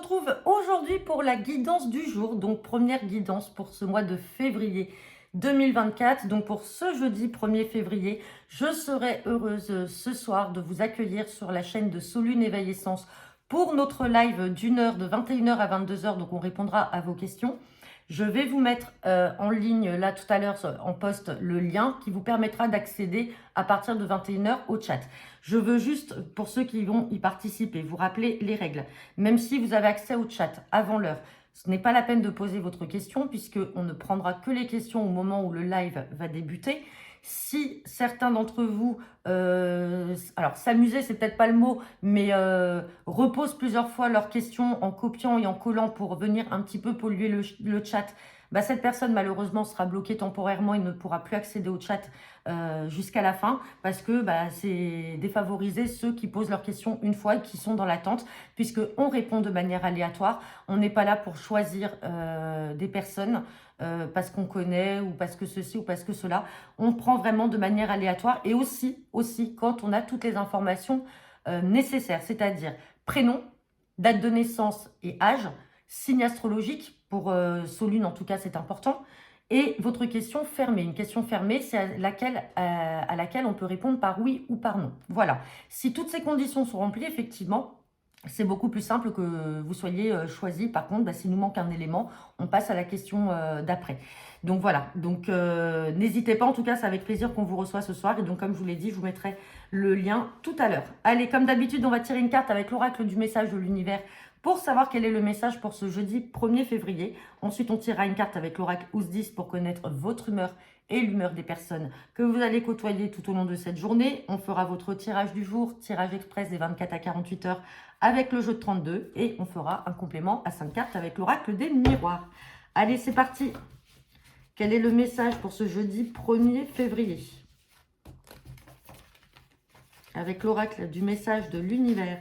retrouve aujourd'hui pour la guidance du jour, donc première guidance pour ce mois de février 2024. Donc pour ce jeudi 1er février, je serai heureuse ce soir de vous accueillir sur la chaîne de Solune Éveil Essence pour notre live d'une heure de 21h à 22h. Donc on répondra à vos questions. Je vais vous mettre en ligne là tout à l'heure en post le lien qui vous permettra d'accéder à partir de 21h au chat. Je veux juste, pour ceux qui vont y participer, vous rappeler les règles. Même si vous avez accès au chat avant l'heure, ce n'est pas la peine de poser votre question puisqu'on ne prendra que les questions au moment où le live va débuter. Si certains d'entre vous, alors s'amuser, c'est peut-être pas le mot, mais reposent plusieurs fois leurs questions en copiant et en collant pour venir un petit peu polluer le chat, bah, cette personne malheureusement sera bloquée temporairement et ne pourra plus accéder au chat jusqu'à la fin parce que bah, c'est défavoriser ceux qui posent leurs questions une fois et qui sont dans l'attente puisqu'on répond de manière aléatoire. On n'est pas là pour choisir des personnes parce qu'on connaît ou parce que ceci ou parce que cela. On prend vraiment de manière aléatoire et aussi quand on a toutes les informations nécessaires, c'est-à-dire prénom, date de naissance et âge, signe astrologique, pour Solune en tout cas c'est important, et votre question fermée. Une question fermée, c'est à laquelle on peut répondre par oui ou par non. Voilà. Si toutes ces conditions sont remplies, effectivement, c'est beaucoup plus simple que vous soyez choisi. Par contre, bah, s'il nous manque un élément, on passe à la question d'après. Donc voilà, donc n'hésitez pas, en tout cas c'est avec plaisir qu'on vous reçoit ce soir. Et donc comme je vous l'ai dit, je vous mettrai le lien tout à l'heure. Allez, comme d'habitude, on va tirer une carte avec l'oracle du message de l'univers pour savoir quel est le message pour ce jeudi 1er février. Ensuite, on tirera une carte avec l'oracle Ousdis pour connaître votre humeur et l'humeur des personnes que vous allez côtoyer tout au long de cette journée. On fera votre tirage du jour, tirage express des 24 à 48 heures avec le jeu de 32 et on fera un complément à 5 cartes avec l'oracle des miroirs. Allez, c'est parti. Quel est le message pour ce jeudi 1er février avec l'oracle du message de l'univers?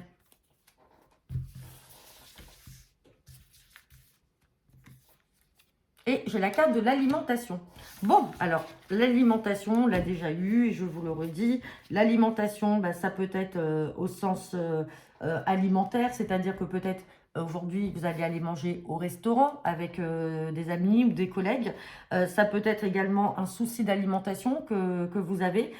Et j'ai la carte de l'alimentation. Bon, alors, l'alimentation, on l'a déjà eu, et je vous le redis. L'alimentation, bah, ça peut être au sens alimentaire, c'est-à-dire que peut-être aujourd'hui, vous allez aller manger au restaurant avec des amis ou des collègues. Ça peut être également un souci d'alimentation que vous avez.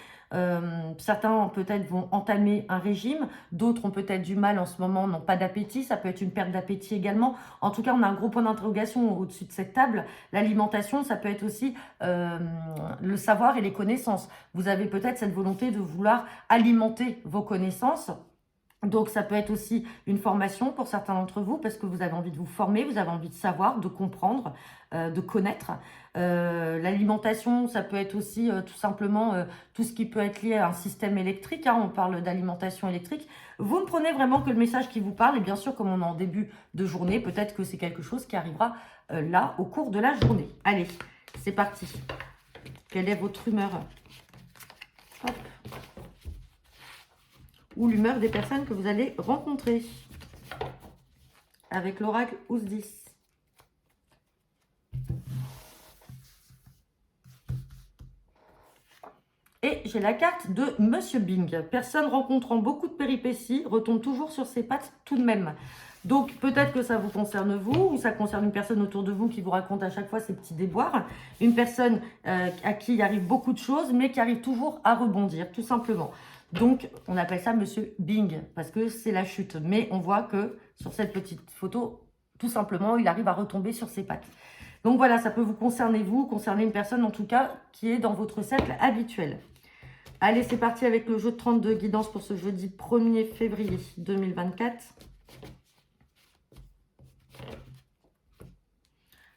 Certains peut-être vont entamer un régime, d'autres ont peut-être du mal en ce moment, n'ont pas d'appétit, ça peut être une perte d'appétit également. En tout cas, on a un gros point d'interrogation au-dessus de cette table. L'alimentation, ça peut être aussi le savoir et les connaissances. Vous avez peut-être cette volonté de vouloir alimenter vos connaissances. Donc, ça peut être aussi une formation pour certains d'entre vous parce que vous avez envie de vous former, vous avez envie de savoir, de comprendre, de connaître. L'alimentation, ça peut être aussi tout simplement tout ce qui peut être lié à un système électrique. Hein, on parle d'alimentation électrique. Vous ne prenez vraiment que le message qui vous parle. Et bien sûr, comme on est en début de journée, peut-être que c'est quelque chose qui arrivera là au cours de la journée. Allez, c'est parti. Quelle est votre humeur? Hop. Ou l'humeur des personnes que vous allez rencontrer avec l'oracle Ousdis. Et j'ai la carte de Monsieur Bing. Personne rencontrant beaucoup de péripéties retombe toujours sur ses pattes tout de même. Donc peut-être que ça vous concerne vous ou ça concerne une personne autour de vous qui vous raconte à chaque fois ses petits déboires. Une personne à qui il arrive beaucoup de choses mais qui arrive toujours à rebondir tout simplement. Donc, on appelle ça Monsieur Bing, parce que c'est la chute. Mais on voit que sur cette petite photo, tout simplement, il arrive à retomber sur ses pattes. Donc voilà, ça peut vous, concerner une personne en tout cas, qui est dans votre cercle habituel. Allez, c'est parti avec le jeu de 32 guidance pour ce jeudi 1er février 2024.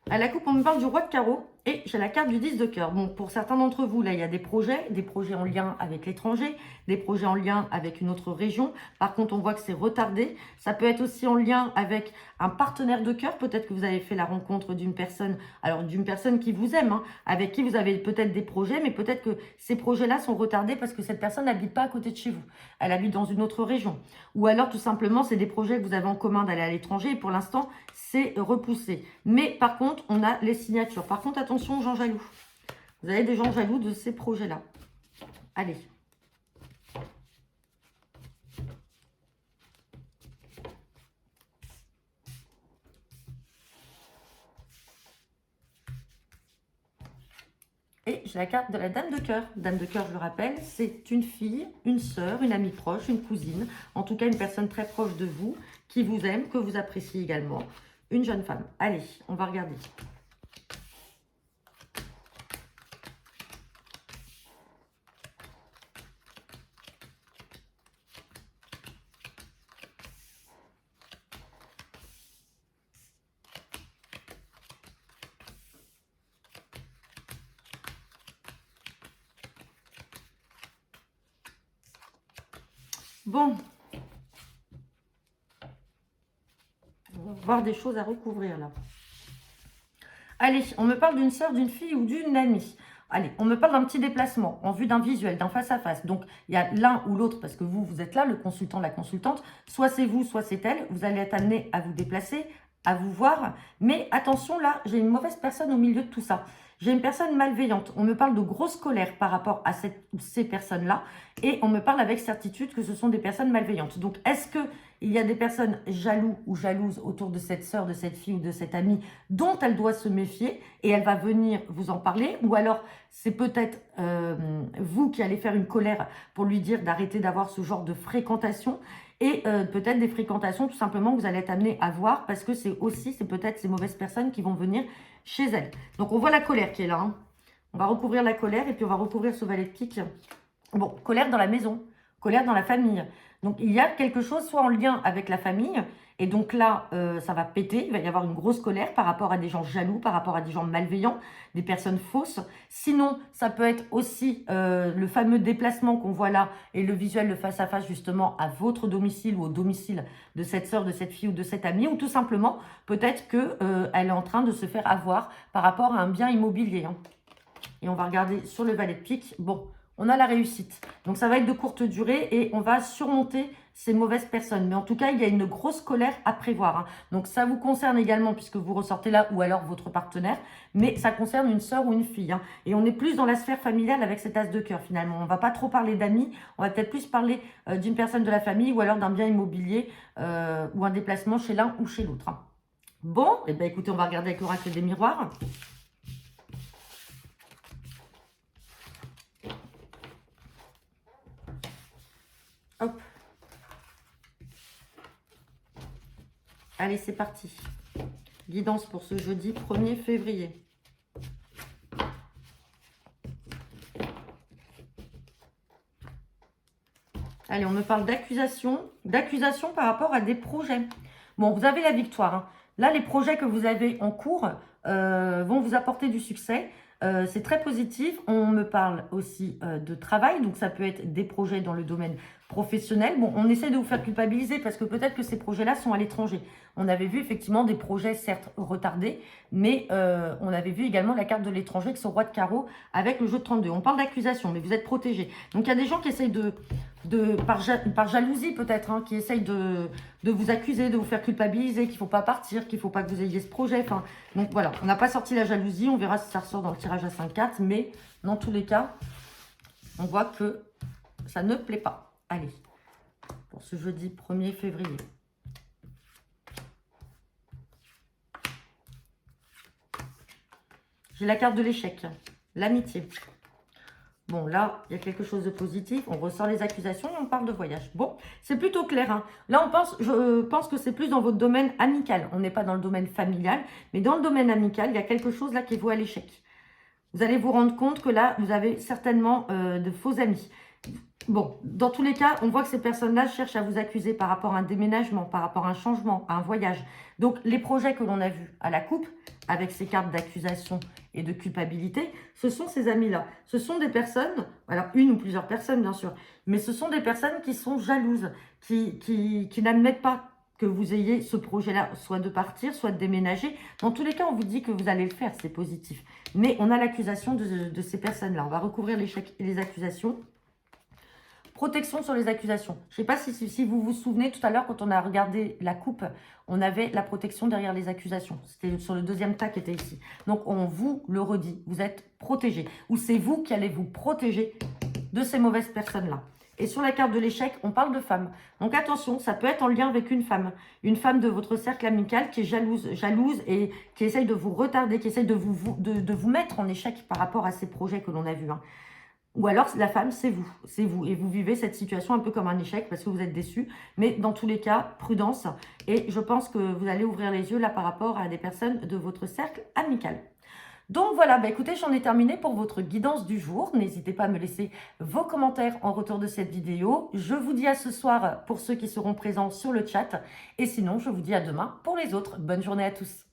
À la coupe, on me parle du roi de carreau. Et j'ai la carte du 10 de cœur. Bon, pour certains d'entre vous, là, il y a des projets en lien avec l'étranger, des projets en lien avec une autre région. Par contre, on voit que c'est retardé. Ça peut être aussi en lien avec un partenaire de cœur. Peut-être que vous avez fait la rencontre d'une personne, alors d'une personne qui vous aime, hein, avec qui vous avez peut-être des projets, mais peut-être que ces projets-là sont retardés parce que cette personne n'habite pas à côté de chez vous. Elle habite dans une autre région. Ou alors, tout simplement, c'est des projets que vous avez en commun d'aller à l'étranger et pour l'instant, c'est repoussé. Mais par contre, on a les signatures. Par contre, attention, gens jaloux. Vous avez des gens jaloux de ces projets-là. Allez. Et j'ai la carte de la Dame de cœur. Dame de cœur, je le rappelle, c'est une fille, une sœur, une amie proche, une cousine. En tout cas, une personne très proche de vous, qui vous aime, que vous appréciez également. Une jeune femme. Allez, on va regarder. Bon, on va voir des choses à recouvrir là. Allez, on me parle d'une sœur, d'une fille ou d'une amie. Allez, on me parle d'un petit déplacement en vue d'un visuel, d'un face-à-face. Donc, il y a l'un ou l'autre, parce que vous êtes là, le consultant, la consultante. Soit c'est vous, soit c'est elle. Vous allez être amené à vous déplacer, à vous voir. Mais attention, là, j'ai une mauvaise personne au milieu de tout ça. J'ai une personne malveillante. On me parle de grosse colère par rapport à ces personnes-là. Et on me parle avec certitude que ce sont des personnes malveillantes. Donc, est-ce qu'il y a des personnes jaloux ou jalouses autour de cette sœur, de cette fille ou de cette amie dont elle doit se méfier et elle va venir vous en parler? Ou alors, c'est peut-être vous qui allez faire une colère pour lui dire d'arrêter d'avoir ce genre de fréquentation. Et peut-être des fréquentations tout simplement que vous allez être amené à voir parce que c'est peut-être ces mauvaises personnes qui vont venir chez elle. Donc on voit la colère qui est là. Hein. On va recouvrir la colère et puis on va recouvrir ce valet de pique. Bon, colère dans la maison, colère dans la famille. Donc il y a quelque chose soit en lien avec la famille et donc là ça va péter, il va y avoir une grosse colère par rapport à des gens jaloux, par rapport à des gens malveillants, des personnes fausses. Sinon, ça peut être aussi le fameux déplacement qu'on voit là et le visuel de face à face justement à votre domicile ou au domicile de cette sœur, de cette fille ou de cette amie, ou tout simplement peut-être qu'elle est en train de se faire avoir par rapport à un bien immobilier. Hein. Et on va regarder sur le valet de pique. Bon, on a la réussite. Donc, ça va être de courte durée et on va surmonter ces mauvaises personnes. Mais en tout cas, il y a une grosse colère à prévoir. Hein. Donc, ça vous concerne également puisque vous ressortez là ou alors votre partenaire. Mais ça concerne une sœur ou une fille. Hein. Et on est plus dans la sphère familiale avec cet as de cœur finalement. On ne va pas trop parler d'amis. On va peut-être plus parler d'une personne de la famille ou alors d'un bien immobilier ou un déplacement chez l'un ou chez l'autre. Hein. Bon, et bien écoutez, on va regarder avec l'oracle des miroirs. Hop. Allez, c'est parti. Guidance pour ce jeudi 1er février. Allez, on me parle d'accusation par rapport à des projets. Bon, vous avez la victoire. Hein. Là, les projets que vous avez en cours vont vous apporter du succès. C'est très positif. On me parle aussi de travail. Donc, ça peut être des projets dans le domaine professionnel. Bon, on essaie de vous faire culpabiliser parce que peut-être que ces projets-là sont à l'étranger. On avait vu effectivement des projets certes retardés, mais on avait vu également la carte de l'étranger avec ce roi de carreau avec le jeu de 32. On parle d'accusation, mais vous êtes protégé. Donc, il y a des gens qui essayent par jalousie peut-être, hein, qui essayent de vous accuser, de vous faire culpabiliser, qu'il ne faut pas partir, qu'il ne faut pas que vous ayez ce projet. Enfin, donc voilà, on n'a pas sorti la jalousie, on verra si ça ressort dans le tirage à 5 cartes, mais dans tous les cas, on voit que ça ne plaît pas. Allez, pour ce jeudi 1er février. J'ai la carte de l'échec, l'amitié. Bon, là, il y a quelque chose de positif. On ressort les accusations et on parle de voyage. Bon, c'est plutôt clair. Hein. Là, je pense que c'est plus dans votre domaine amical. On n'est pas dans le domaine familial, mais dans le domaine amical, il y a quelque chose là qui est voué à l'échec. Vous allez vous rendre compte que là, vous avez certainement de faux amis. Bon, dans tous les cas, on voit que ces personnes-là cherchent à vous accuser par rapport à un déménagement, par rapport à un changement, à un voyage. Donc, les projets que l'on a vus à la coupe, avec ces cartes d'accusation et de culpabilité, ce sont ces amis-là. Ce sont des personnes, alors une ou plusieurs personnes bien sûr, mais ce sont des personnes qui sont jalouses, qui n'admettent pas que vous ayez ce projet-là, soit de partir, soit de déménager. Dans tous les cas, on vous dit que vous allez le faire, c'est positif. Mais on a l'accusation de ces personnes-là. On va recouvrir les accusations. Protection sur les accusations. Je ne sais pas si vous vous souvenez, tout à l'heure, quand on a regardé la coupe, on avait la protection derrière les accusations. C'était sur le deuxième tas qui était ici. Donc, on vous le redit, vous êtes protégé. Ou c'est vous qui allez vous protéger de ces mauvaises personnes-là. Et sur la carte de l'échec, on parle de femme. Donc attention, ça peut être en lien avec une femme. Une femme de votre cercle amical qui est jalouse et qui essaye de vous retarder, qui essaye de vous mettre en échec par rapport à ces projets que l'on a vus, hein. Ou alors, la femme, c'est vous. C'est vous. Et vous vivez cette situation un peu comme un échec parce que vous êtes déçu. Mais dans tous les cas, prudence. Et je pense que vous allez ouvrir les yeux là par rapport à des personnes de votre cercle amical. Donc voilà, bah écoutez, j'en ai terminé pour votre guidance du jour. N'hésitez pas à me laisser vos commentaires en retour de cette vidéo. Je vous dis à ce soir pour ceux qui seront présents sur le chat. Et sinon, je vous dis à demain pour les autres. Bonne journée à tous.